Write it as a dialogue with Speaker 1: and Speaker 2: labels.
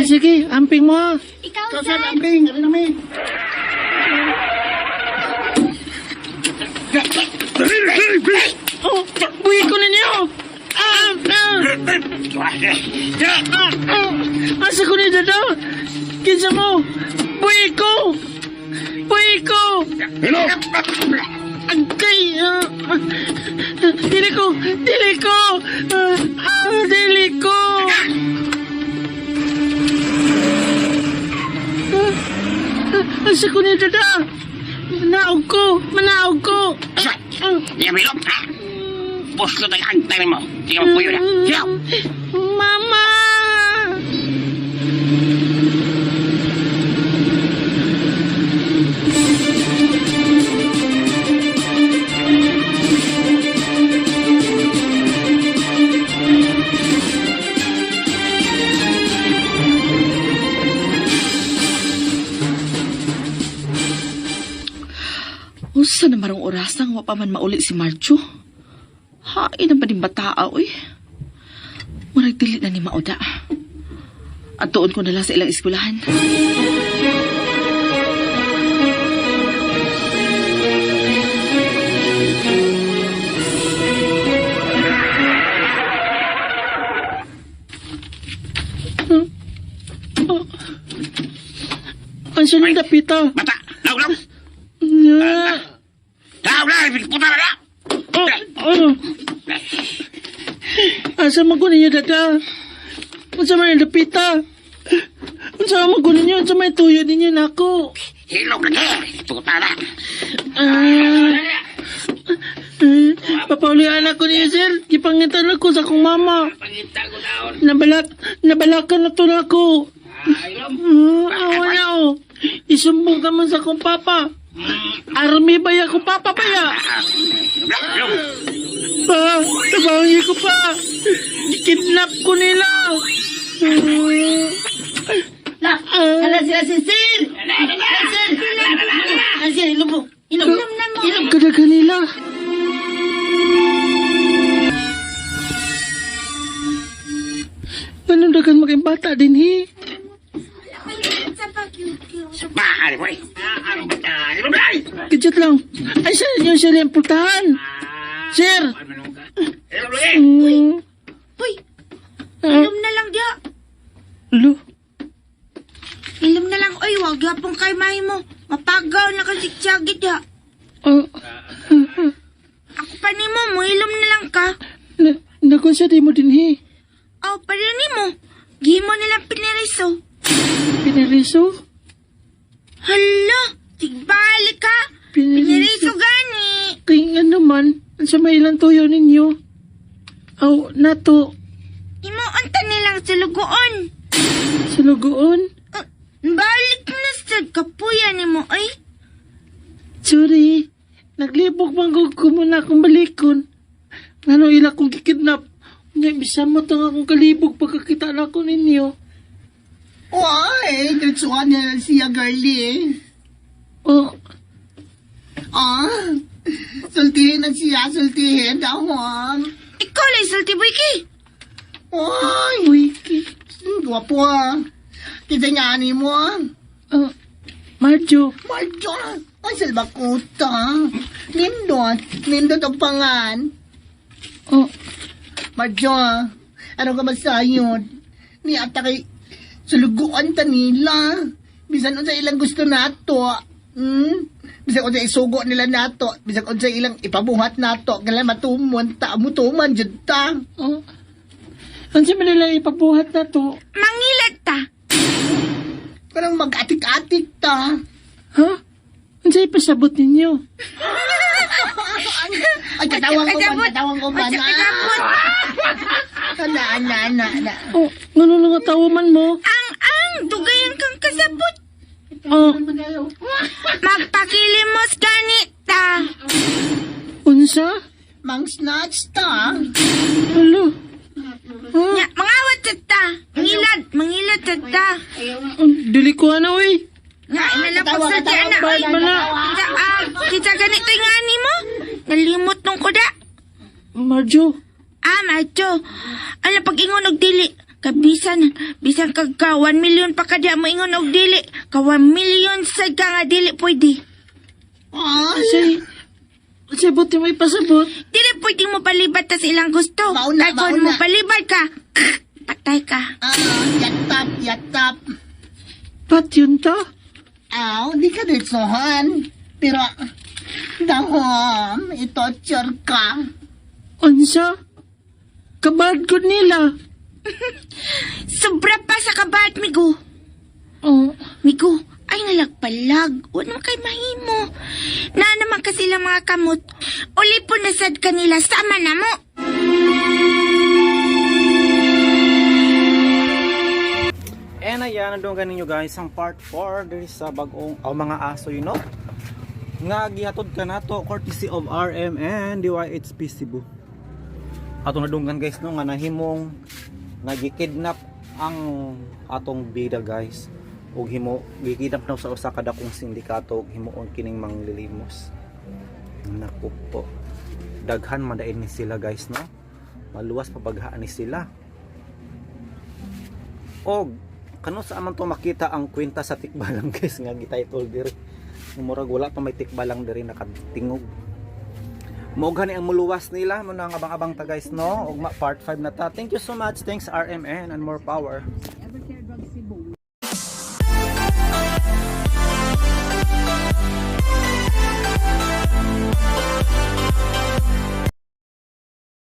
Speaker 1: sige, amping mo ha.
Speaker 2: Ikaw,
Speaker 3: Ikaw,
Speaker 2: San.
Speaker 3: San, amping. Ano namin?
Speaker 1: Oh, buhi ko ninyo. Asa ko ni dada? Kinsa mo? Buhi ko. Buhi ko.
Speaker 3: Hello?
Speaker 1: Agay. Dili ko. Dili ko. Dili ko. Asa ko ni dada? Manaog ko. Manaog ko.
Speaker 4: Di ka bilog, ha? Bus ko tayo antay mo. Di ka magpuyo na. Siyaw!
Speaker 1: Mama! Usa na marong orasang wa pa man mauli si Marjo. Hain ang paning bataa, uy. Marag dili na ni Mauda. At tuon ko na lang sa ilang eskwelahan. Ang siya ng dapita.
Speaker 4: Bata! Law, law!
Speaker 1: Nga.
Speaker 4: Law, law! Puta na na!
Speaker 1: Asa magunin niyo, dada? Unsa man yung dapita? Unsa magunin niyo? Unsa may tuyo ninyo nako?
Speaker 4: Hilog na ka! Puta na!
Speaker 1: Papaulian ako niyo, sir. Gipangitan ako sa akong mama.
Speaker 4: Pangita ko daon!
Speaker 1: Nabalakan na to na ako. Awa na o. Isumbong naman sa akong papa. Army ba ya akong papa ba ya? Pa, tabangi ko pa. Kidnap ko nila.
Speaker 3: Hala sila si Sir! Sir! Sir, ilog mo. Ilog. Ilog.
Speaker 1: Kadaga nila. Anong dagan maging bata din, hi?
Speaker 4: Bakari mo eh! Ang bata! Hilog na!
Speaker 1: Kajat lang. Ay, sir, yung sir yung pultahan. Sir!
Speaker 4: Hilog na eh!
Speaker 2: Uy, ilom na lang dia.
Speaker 1: Lo,
Speaker 2: Ilom na lang. Uy, wag yapong kay mahi mo. Mapagaw na kasi tiyagid dia. Ako pa ni mo ilom na lang ka.
Speaker 1: nakonsya di mo din, hi?
Speaker 2: Oh, pa ni mo. Gimo nilang piniriso.
Speaker 1: Pinariso?
Speaker 2: Hala, tigbalik ka. Piniriso gani.
Speaker 1: Kaya nga naman, sa may ilang tuyo ninyo. Aw, nato,
Speaker 2: Imo anta nilang sulugoon.
Speaker 1: sa lugoon.
Speaker 2: Balik na sa kapuya ni mo, ay.
Speaker 1: Sorry, naglibog manggog ko muna akong balikon. Ano ila kong kikidnap. Nga, bisa mo itong akong kalibog pagkakita na ako ninyo.
Speaker 3: Oy, diretsuhan niya siya, girlie.
Speaker 1: Oh,
Speaker 3: Sultihin na siya, sultihin. Dahon.
Speaker 2: Ikaw lang salty boy ki.
Speaker 3: Oy,
Speaker 1: wiki.
Speaker 3: gwapo ah. Kita nga ni mo ah.
Speaker 1: Marjo,
Speaker 3: Marjo, ang salbakuta. Nindot ang pangan.
Speaker 1: oh,
Speaker 3: Marjo, ano ka masayod? Ni ata kay suluguan ta nila. Bisan unsa ilang gusto nato. Bisan unsa isugo nila nato. Bisan unsa ilang ipabuhat nato. Kailan matumon ta. Mutuman jud ta.
Speaker 1: oh. Ano siya manila ipabuhat na to?
Speaker 2: Mangilad ta.
Speaker 3: Parang mag-atik-atik ta.
Speaker 1: Ha? Ano siya ipasabot ninyo?
Speaker 3: Ay, katawang ko ba?
Speaker 2: Kasabot.
Speaker 3: Katawang ko ba?
Speaker 2: Kasabot.
Speaker 3: Na.
Speaker 1: Oh, ano nga tawaman mo?
Speaker 2: Dugayan kang kasabot.
Speaker 1: Oh,
Speaker 2: Magpakilimos ganita.
Speaker 1: unsa?
Speaker 3: Mang snatch ta.
Speaker 1: Hello?
Speaker 2: Nya, mangawat ta. Mangilad ta.
Speaker 1: Dili ko ano eh.
Speaker 2: Nga, inalapos sa dyan na. Ay,
Speaker 1: Bala.
Speaker 2: kita ganito yung ani mo. Nalimot nung kuda.
Speaker 1: Marjo,
Speaker 2: Macho. Ala, pag ingon og dili. Bisan kag ka 1 million pa ka diya mo ingon og dili. Ka 1 million sa ka nga dili pwede.
Speaker 1: Say, buti mo ipasabot.
Speaker 2: Dili pwede mo palibad ta sa ilang gusto.
Speaker 3: Mauna,
Speaker 2: Kay kung
Speaker 3: mauna.
Speaker 2: mo palibad ka, patay ka.
Speaker 3: Yatap.
Speaker 1: Ba't yun to?
Speaker 3: Di ka ditsohan. Pero, dahom, ito-chur ka.
Speaker 1: Unsa? Kabad ko nila.
Speaker 2: Sobra pa sa kabat, Migo.
Speaker 1: Oh,
Speaker 2: Migo, ay nalagpalag. Wala naman kay mahimo. Na naman kasi lang mga kamot. Uli po nasad kanila. Sama na mo.
Speaker 5: And ayan, nandun ninyo guys ang part 4 diri sa bagong mga aso, you know, nga gihatod ka na to courtesy of RM and DYHP Cebu. Atong nadunggan guys no nga nahimong nagikidnap ang atong bida guys, ug himo gikidnap na sa usa ka dakong sindikato ug himuon kining manglilimos. Naku po, daghan man dain ni sila guys no, maluwas pabaghaan ni sila. Og kano sa aman to makita ang kwenta sa tikbalang guys nga gi-title diri. Murag wala pa may tikbalang diri nakatingog. Moog ni ang muluwas nila mo nang abang-abang ta guys no, ug part 5 na ta. Thank you so much. Thanks RMN and more power.